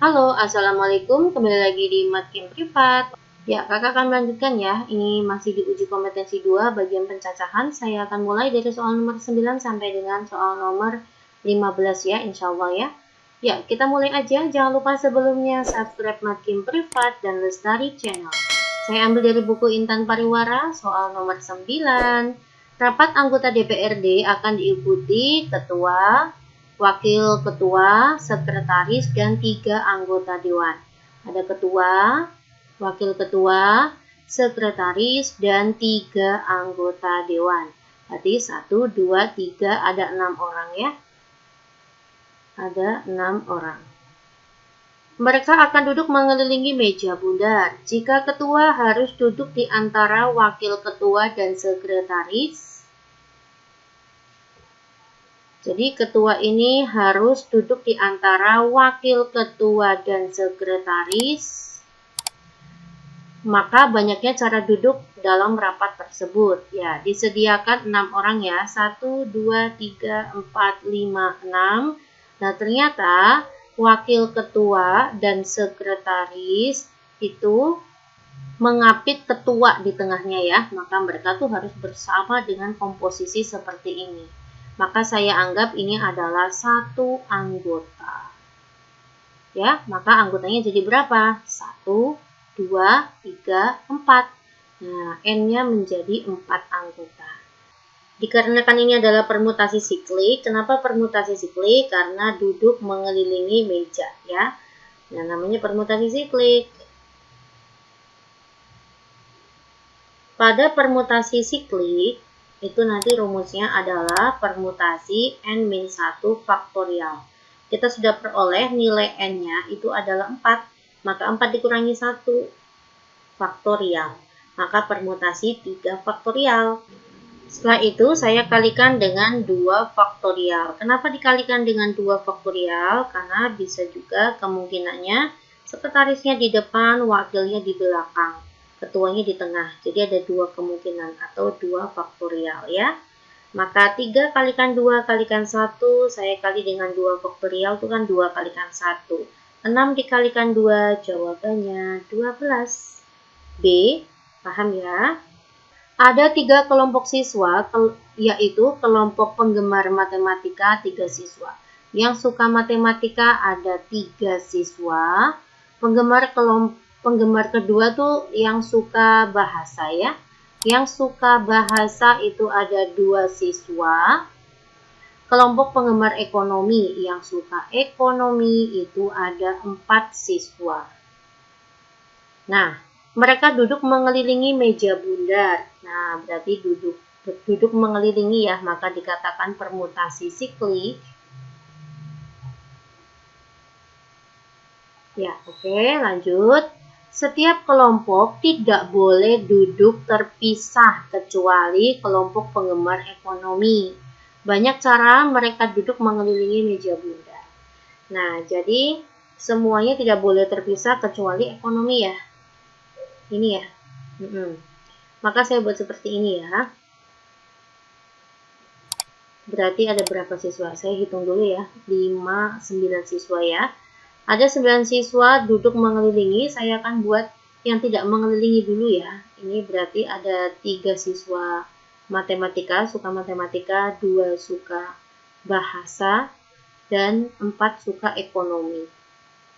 Halo, Assalamualaikum. Kembali lagi di Matkim Privat. Ya, kakak akan melanjutkan ya. Ini masih di uji kompetensi 2 bagian pencacahan. Saya akan mulai dari soal nomor 9 sampai dengan soal nomor 15 ya, insya Allah ya. Ya, kita mulai aja. Jangan lupa sebelumnya subscribe Matkim Privat dan Lestari Channel. Saya ambil dari buku Intan Pariwara, soal nomor 9. Rapat anggota DPRD akan diikuti ketua, wakil ketua, sekretaris, dan 3 anggota dewan. Ada ketua, wakil ketua, sekretaris, dan 3 anggota dewan. Berarti 1, 2, 3, ada 6 orang ya. Ada 6 orang. Mereka akan duduk mengelilingi meja bundar. Jika ketua harus duduk di antara wakil ketua dan sekretaris, jadi ketua ini harus duduk di antara wakil ketua dan sekretaris. Maka banyaknya cara duduk dalam rapat tersebut. Ya, disediakan 6 orang ya. 1, 2, 3, 4, 5, 6. Nah, ternyata wakil ketua dan sekretaris itu mengapit ketua di tengahnya ya. Maka mereka tuh harus bersama dengan komposisi seperti ini. Maka saya anggap ini adalah 1 anggota. Ya, maka anggotanya jadi berapa? 1, 2, 3, 4. Nah, N-nya menjadi 4 anggota. Dikarenakan ini adalah permutasi siklik. Kenapa permutasi siklik? Karena duduk mengelilingi meja ya. Nah, namanya permutasi siklik. Pada permutasi siklik, itu nanti rumusnya adalah permutasi N-1 faktorial. Kita sudah peroleh nilai N-nya itu adalah 4, maka 4 dikurangi 1 faktorial. Maka permutasi 3 faktorial. Setelah itu saya kalikan dengan 2 faktorial. Kenapa dikalikan dengan 2 faktorial? Karena bisa juga kemungkinannya sekretarisnya di depan, wakilnya di belakang, ketuanya di tengah. Jadi ada 2 kemungkinan atau 2 faktorial ya. Maka 3 kalikan 2 kalikan 1, saya kali dengan 2 faktorial itu kan 2 kalikan 1. 6 dikalikan 2, jawabannya 12. B, paham ya? Ada 3 kelompok siswa, yaitu kelompok penggemar matematika 3 siswa. Yang suka matematika ada 3 siswa. Penggemar kedua tuh yang suka bahasa ya. Yang suka bahasa itu ada 2 siswa. Kelompok penggemar ekonomi yang suka ekonomi itu ada 4 siswa. Nah, mereka duduk mengelilingi meja bundar. Nah, berarti duduk mengelilingi ya, maka dikatakan permutasi siklik. Ya, oke, lanjut. Setiap kelompok tidak boleh duduk terpisah kecuali kelompok penggemar ekonomi. Banyak cara mereka duduk mengelilingi meja bundar. Nah, jadi semuanya tidak boleh terpisah kecuali ekonomi ya. Ini ya. Maka saya buat seperti ini ya. Berarti ada berapa siswa? Saya hitung dulu ya. 5, 9 siswa ya. Ada 9 siswa duduk mengelilingi. Saya akan buat yang tidak mengelilingi dulu ya. Ini berarti ada 3 siswa matematika, suka matematika, 2 suka bahasa, dan 4 suka ekonomi.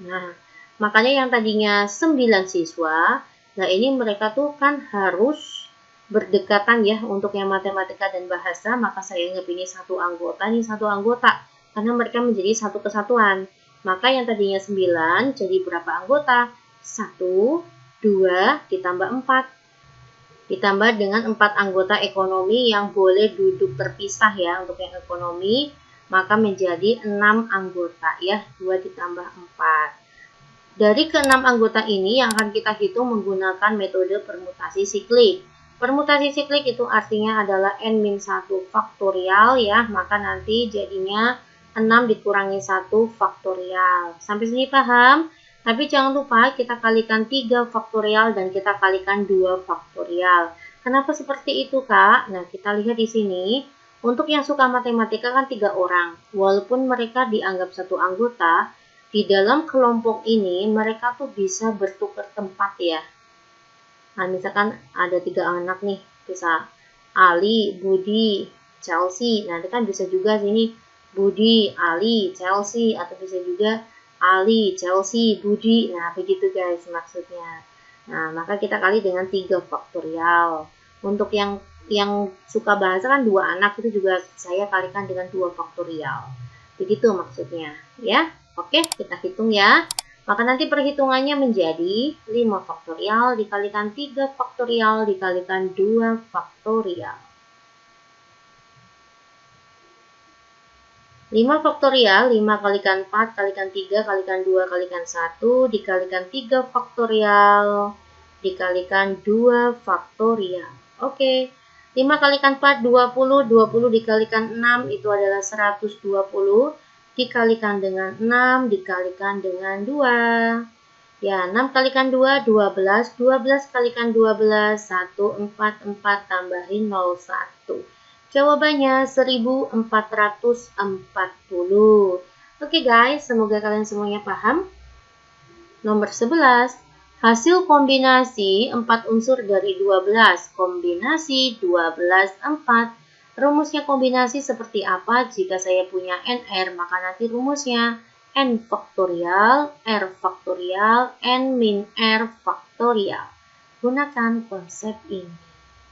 Nah, makanya yang tadinya 9 siswa, nah ini mereka tuh kan harus berdekatan ya untuk yang matematika dan bahasa, maka saya anggap ini 1 anggota, ini 1 anggota, karena mereka menjadi satu kesatuan. Maka yang tadinya 9 jadi berapa anggota? 1, 2, ditambah 4. Ditambah dengan 4 anggota ekonomi yang boleh duduk terpisah ya untuk yang ekonomi, maka menjadi 6 anggota ya, 2 ditambah 4. Dari ke-6 anggota ini yang akan kita hitung menggunakan metode permutasi siklik. Permutasi siklik itu artinya adalah N-1 faktorial ya, maka nanti jadinya 6 dikurangi 1 faktorial. Sampai sini paham? Tapi jangan lupa kita kalikan 3 faktorial dan kita kalikan 2 faktorial. Kenapa seperti itu, Kak? Nah, kita lihat di sini. Untuk yang suka matematika kan 3 orang. Walaupun mereka dianggap 1 anggota, di dalam kelompok ini mereka tuh bisa bertukar tempat ya. Nah, misalkan ada 3 anak nih, bisa Ali, Budi, Chelsea. Nanti kan bisa juga sini Budi, Ali, Chelsea, atau bisa juga Ali, Chelsea, Budi. Nah, begitu guys maksudnya. Nah, maka kita kali dengan 3 faktorial. Untuk yang suka bahasa kan 2 anak, itu juga saya kalikan dengan 2 faktorial. Begitu maksudnya, ya. Oke, kita hitung ya. Maka nanti perhitungannya menjadi 5 faktorial dikalikan 3 faktorial dikalikan 2 faktorial. 5 faktorial, 5 kalikan 4 kalikan 3 kalikan 2 kalikan 1 dikalikan 3 faktorial dikalikan 2 faktorial. Oke, 5 kalikan 4, 20, 20 dikalikan 6 itu adalah 120, dikalikan dengan 6, dikalikan dengan 2. Ya, 6 kalikan 2, 12, 12 kalikan 12, 144 tambahin 01. Jawabannya 1440. Oke guys, semoga kalian semuanya paham. Nomor 11. Hasil kombinasi 4 unsur dari 12. Kombinasi 12, 4. Rumusnya kombinasi seperti apa? Jika saya punya NR, maka nanti rumusnya N faktorial, R faktorial, N min R faktorial. Gunakan konsep ini,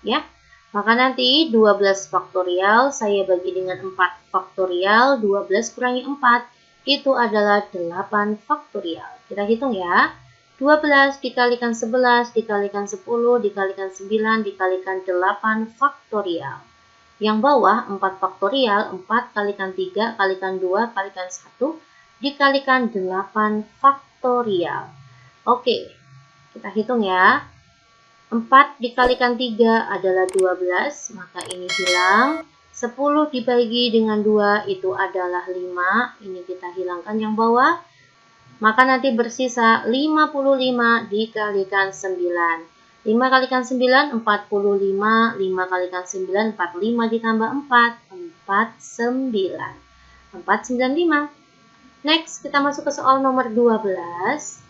ya. Maka nanti 12 faktorial saya bagi dengan 4 faktorial, 12 kurangi 4 itu adalah 8 faktorial. Kita hitung ya. 12 dikalikan 11 dikalikan 10 dikalikan 9 dikalikan 8 faktorial. Yang bawah 4 faktorial, 4 kalikan 3 kalikan 2 kalikan 1 dikalikan 8 faktorial. Oke, kita hitung ya. 4 dikalikan 3 adalah 12, maka ini hilang. 10 dibagi dengan 2 itu adalah 5, ini kita hilangkan yang bawah. Maka nanti bersisa 55 dikalikan 9. 5 kalikan 9, 45. 5 kalikan 9, 45 ditambah 4, 49. 495. Next, kita masuk ke soal nomor 12.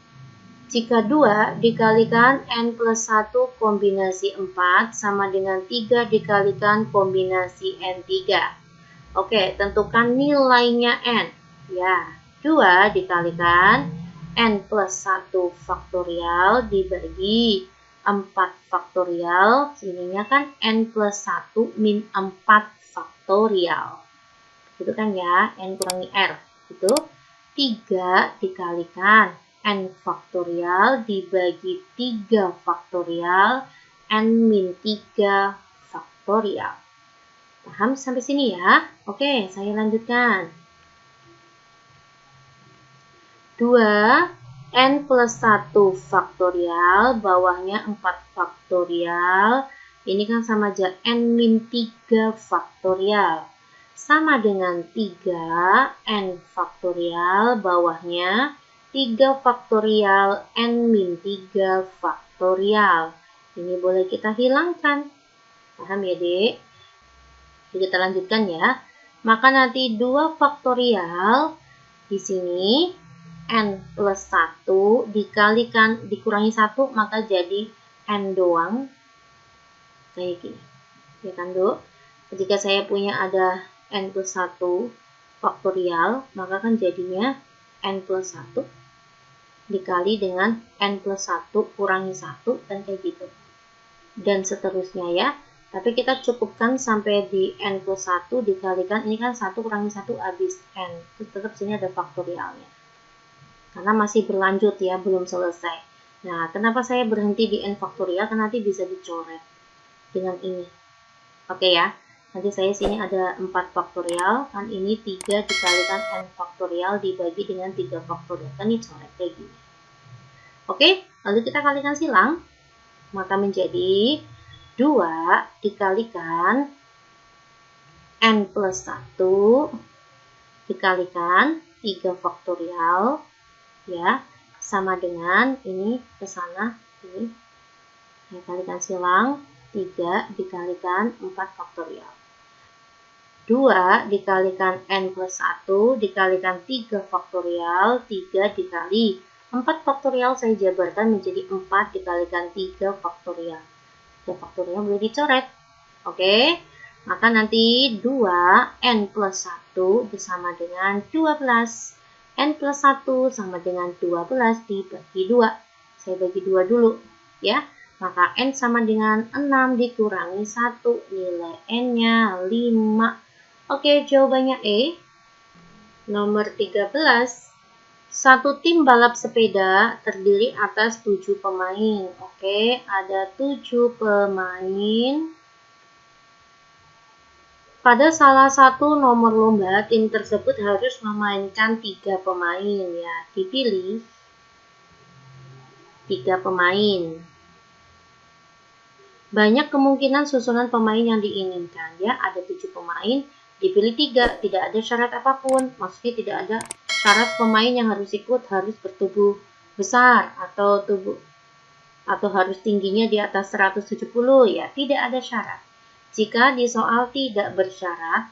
Jika 2 dikalikan N plus 1 kombinasi 4 sama dengan 3 dikalikan kombinasi N3. Oke, tentukan nilainya N. Ya, 2 dikalikan N plus 1 faktorial dibagi 4 faktorial. Ininya kan N plus 1 min 4 faktorial. Itu kan ya, N kurangi R. Itu 3 dikalikan N faktorial dibagi 3 faktorial N min 3 faktorial. Paham sampai sini ya? Oke, saya lanjutkan. 2 N plus 1 faktorial, bawahnya 4 faktorial. Ini kan sama aja N min 3 faktorial. Sama dengan 3 N faktorial, bawahnya 3 faktorial N min 3 faktorial. Ini boleh kita hilangkan. Paham ya, Dek? Jadi kita lanjutkan ya. Maka nanti 2 faktorial di sini N plus 1 dikalikan dikurangi 1 maka jadi N doang. Kayak gini. Ya kan, Dok? Jika saya punya ada N plus 1 faktorial, maka kan jadinya N plus 1 dikali dengan N plus 1 kurangi 1 dan kayak gitu. Dan seterusnya ya. Tapi kita cukupkan sampai di N plus 1 dikalikan, ini kan 1 kurangi 1 habis N. Terus tetap sini ada faktorialnya. Karena masih berlanjut ya, belum selesai. Nah, kenapa saya berhenti di N faktorial? Karena nanti bisa dicoret dengan ini. Oke ya. Nanti saya sini ada 4 faktorial, kan ini 3 dikalikan N faktorial dibagi dengan 3 faktorial. Kan ini coret kayak gini. Oke, lalu kita kalikan silang. Maka menjadi 2 dikalikan N plus 1 dikalikan 3 faktorial. Ya, sama dengan ini ke sana, ini. Saya kalikan silang, 3 dikalikan 4 faktorial. 2 dikalikan N plus 1 dikalikan 3 faktorial, 3 dikali 4 faktorial saya jabarkan menjadi 4 dikalikan 3 faktorial. 3 faktorial boleh dicoret. Oke, maka nanti 2 N plus 1 sama dengan 12. N plus 1 sama dengan 12 dibagi 2. Saya bagi 2 dulu ya. Maka N sama dengan 6 dikurangi 1. Nilai N-nya 5. Oke, jawabannya E. Nomor 13. Satu tim balap sepeda terdiri atas 7 pemain. Oke, ada 7 pemain. Pada salah satu nomor lomba, tim tersebut harus memainkan 3 pemain ya. Dipilih 3 pemain. Banyak kemungkinan susunan pemain yang diinginkan ya. Ada 7 pemain, dipilih 3, tidak ada syarat apapun. Maksudnya tidak ada syarat pemain yang harus ikut harus bertubuh besar atau harus tingginya di atas 170 ya. Tidak ada syarat. Jika di soal tidak bersyarat,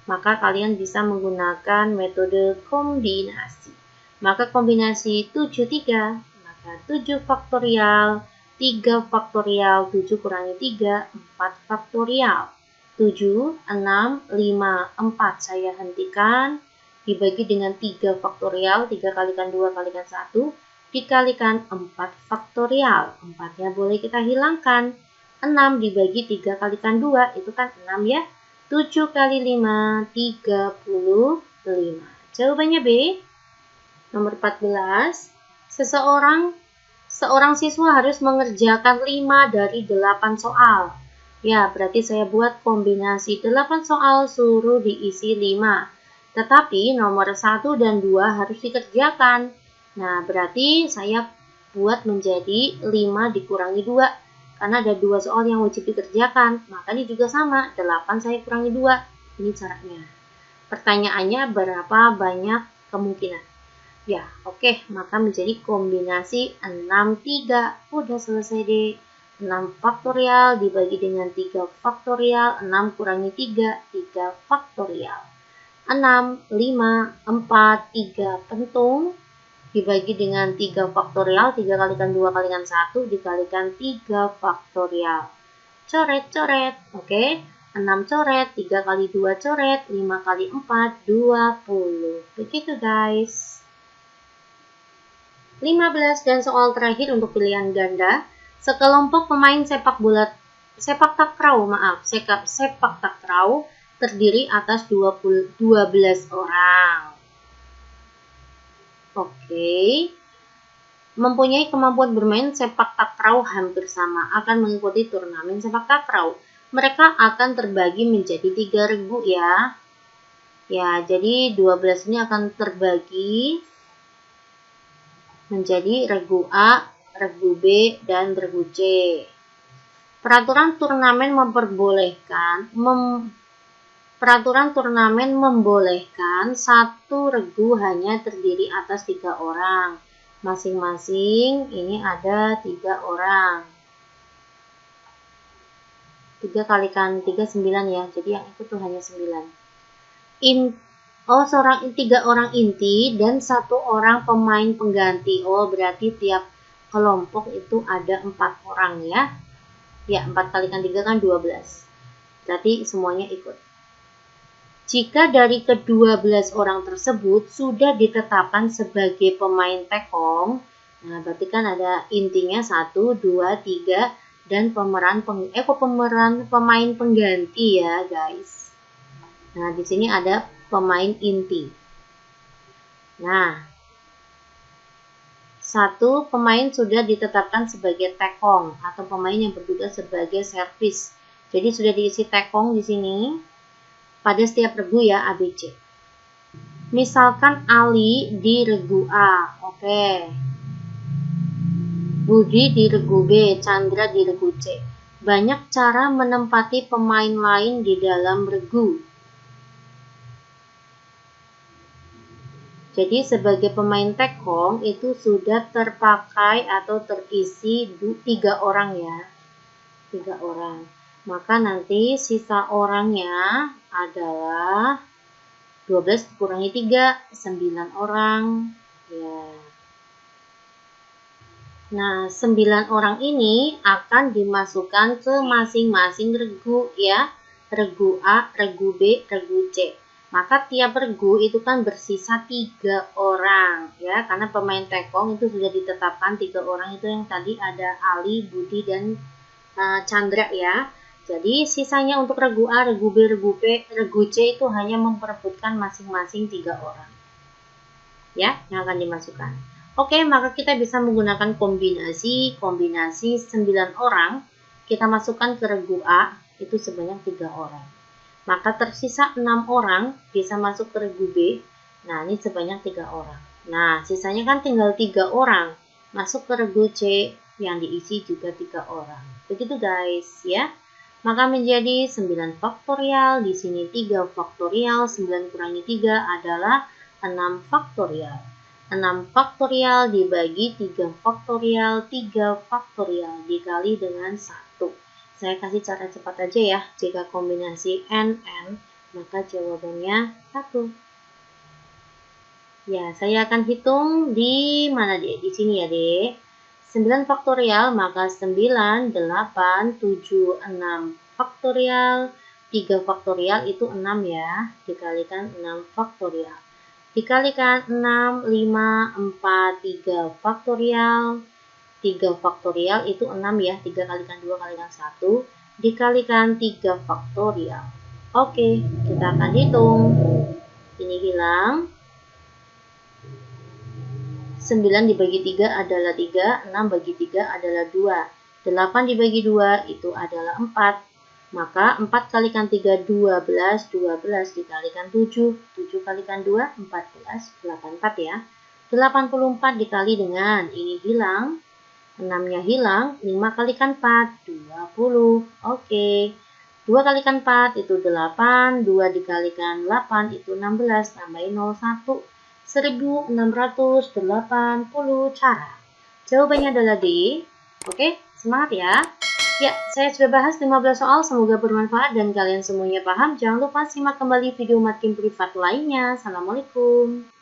maka kalian bisa menggunakan metode kombinasi. Maka kombinasi 7, 3, maka 7 faktorial, 3 faktorial, 7 kurangi 3, 4 faktorial. 7, 6, 5, 4 saya hentikan, dibagi dengan 3 faktorial, 3 kalikan 2 kalikan 1, dikalikan 4 faktorial. 4-nya boleh kita hilangkan. 6 dibagi 3 kalikan 2, itu kan 6 ya. 7 kali 5, 35. Jawabannya B. Nomor 14. Seorang siswa harus mengerjakan 5 dari 8 soal. Ya, berarti saya buat kombinasi 8 soal suruh diisi 5. Tetapi nomor 1 dan 2 harus dikerjakan. Nah, berarti saya buat menjadi 5 dikurangi 2. Karena ada 2 soal yang wajib dikerjakan, maka ini juga sama, 8 saya kurangi 2. Ini caranya. Pertanyaannya berapa banyak kemungkinan? Ya, oke, maka menjadi kombinasi 6, 3. Udah selesai deh. 6 faktorial dibagi dengan 3 faktorial, 6 kurangi 3, 3 faktorial. 6, 5, 4, 3 pentung. Dibagi dengan 3 faktorial, 3 kalikan 2 kalikan 1, dikalikan 3 faktorial. Coret-coret, oke. 6 coret, 3 kali 2 coret, 5 kali 4, 20. Begitu guys. 15 dan soal terakhir untuk pilihan ganda. Sekelompok pemain sepak takraw terdiri atas 12 orang. Oke, mempunyai kemampuan bermain sepak takraw hampir sama, akan mengikuti turnamen sepak takraw. Mereka akan terbagi menjadi 3 regu ya. Ya, jadi 12 ini akan terbagi menjadi regu A, regu B, dan regu C. Peraturan turnamen membolehkan satu regu hanya terdiri atas 3 orang. Masing-masing ini ada 3 orang. 3 kalikan 3, 9 ya. Jadi yang itu tuh hanya 9. 3 orang inti dan 1 orang pemain pengganti. Oh, berarti tiap kelompok itu ada 4 orang ya. Ya, 4 kalikan 3 kan 12. Berarti semuanya ikut. Jika dari ke-12 orang tersebut sudah ditetapkan sebagai pemain tekong, nah berarti kan ada intinya 1, 2, 3, dan pemeran pemain pengganti ya guys. Nah di sini ada pemain inti. Nah, 1 pemain sudah ditetapkan sebagai tekong atau pemain yang bertugas sebagai servis. Jadi sudah diisi tekong di sini. Pada setiap regu ya ABC. Misalkan Ali di regu A, oke. Budi di regu B, Chandra di regu C. Banyak cara menempati pemain lain di dalam regu. Jadi sebagai pemain tekong itu sudah terpakai atau terisi 3 orang ya. 3 orang. Maka nanti sisa orangnya adalah 12 dikurangi 3, 9 orang. Ya. Nah, 9 orang ini akan dimasukkan ke masing-masing regu ya. Regu A, regu B, regu C. Maka tiap regu itu kan bersisa 3 orang ya. Karena pemain tekong itu sudah ditetapkan 3 orang itu yang tadi ada Ali, Budi, dan Chandra ya. Jadi sisanya untuk regu A, regu B, regu P, regu C itu hanya memperebutkan masing-masing 3 orang. Ya, yang akan dimasukkan. Oke, maka kita bisa menggunakan kombinasi 9 orang. Kita masukkan ke regu A, itu sebanyak 3 orang. Maka tersisa 6 orang bisa masuk ke regu B. Nah, ini sebanyak 3 orang. Nah, sisanya kan tinggal 3 orang. Masuk ke regu C yang diisi juga 3 orang. Begitu guys ya. Maka menjadi 9 faktorial, di sini 3 faktorial, 9 kurangi 3 adalah 6 faktorial. 6 faktorial dibagi 3 faktorial, 3 faktorial dikali dengan 1. Saya kasih cara cepat aja ya. Jika kombinasi n, maka jawabannya 1. Ya, saya akan hitung di mana deh? Di sini ya deh. 9 faktorial, maka 9, 8, 7, 6 faktorial, 3 faktorial itu 6 ya, dikalikan 6 faktorial. Dikalikan 6, 5, 4, 3 faktorial, 3 faktorial itu 6 ya, 3 kalikan 2 kalikan 1, dikalikan 3 faktorial. Oke, kita akan hitung. Ini hilang. 9 dibagi 3 adalah 3, 6 bagi 3 adalah 2, 8 dibagi 2 itu adalah 4, maka 4 kalikan 3, 12, 12 dikalikan 7, 7 kalikan 2, 14, 84 ya, 84 dikali dengan, ini hilang, 6-nya hilang, 5 kalikan 4, 20, oke, 2 kalikan 4 itu 8, 2 dikalikan 8 itu 16, tambahin 01, 1680 cara. Jawabannya adalah D. Oke, semangat ya. Ya, saya sudah bahas 15 soal, semoga bermanfaat dan kalian semuanya paham. Jangan lupa simak kembali video matkin privat lainnya. Assalamualaikum.